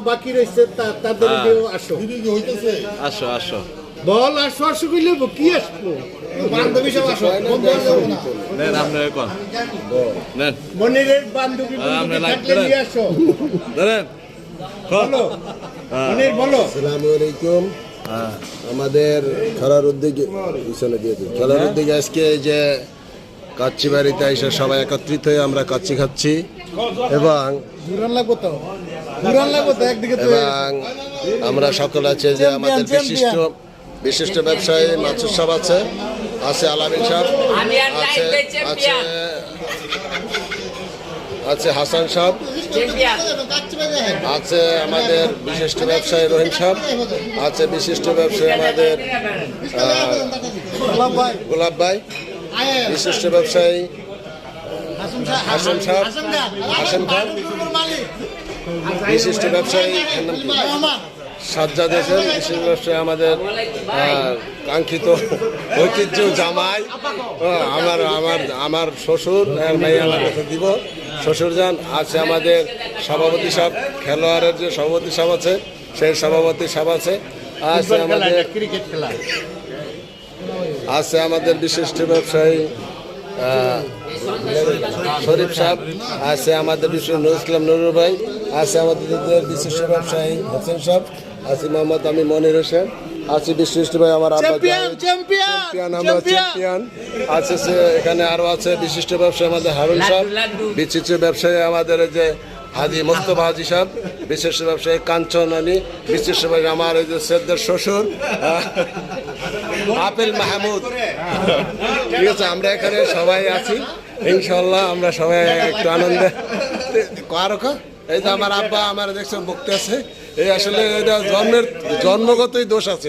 বাকি রয়েছে তাদের আসো আসো আসো বল আসো আসো কইলে কি আসবো বান্ধবী সব আসো নেন আপনার কোন নেন মনের বান্ধবী থাকলে নিয়ে আসো ধরেন বলো মনের বলো আসসালামু আলাইকুম। আমাদের খেলার উদ্যোগে পিছনে দিয়ে দিই খেলার উদ্যোগে আজকে এই যে কাচ্চি বাড়িতে এসে সবাই একত্রিত হয়ে আমরা কাচ্চি খাচ্ছি এবং এবং আমরা সকল আছে যে আমাদের বিশিষ্ট ব্যবসায়ী মাসুদ সাহেব আছে আছে আলামিন সাহেব আছে আছে আছে হাসান সাহেব আছে আমাদের বিশিষ্ট ব্যবসায়ী রহিম সাহেব আছে বিশিষ্ট ব্যবসায়ী আমাদের গোলাপ ভাই বিশিষ্ট ব্যবসায়ী হাসান সাহেব হাসান খান বিশিষ্ট ব্যবসায়ী সাজ্জাদ হোসেন বিশিষ্ট ব্যবসায়ী আমাদের কাঙ্ক্ষিত ঐতিহ্য জামাই আমার আমার আমার শ্বশুর ভাই আমার কাছে দিব শ্বশুর যান আছে আমাদের সভাপতি সাহেব খেলোয়াড়ের যে সভাপতি সাহেব আছে সেই সভাপতি সাহেব আছে আছে আমাদের ক্রিকেট খেলা আছে আমাদের বিশিষ্ট ব্যবসায়ী শরীফ সাহেব আছে আমাদের বিশিষ্ট নুরুল ইসলাম নুরুল ভাই আছে আমাদের বিশিষ্ট ব্যবসায়ী হোসেন সাহেব আছে মোহাম্মদ আমি মনির হোসেন আছে বিশিষ্ট ভাই আমার আব্বা চ্যাম্পিয়ন আমরা চ্যাম্পিয়ন আছে এখানে আরো আছে বিশিষ্ট ব্যবসায়ী আমাদের হারুন সাহেব বিশিষ্ট ব্যবসায়ী আমাদের যে হাজি মোস্তফা হাজি সাহেব বিশিষ্ট ব্যবসায়ী কাঞ্চন আলী বিশিষ্ট ভাই আমার এই যে শ্রদ্ধার শ্বশুর আপেল মাহমুদ ঠিক আছে আমরা এখানে সবাই আছি ইনশাল্লাহ আমরা সবাই একটু আনন্দে কারো এই যে আমার আব্বা আমার দেখছে বক্তে আছে এই আসলে এটা জন্মগতই দোষ আছে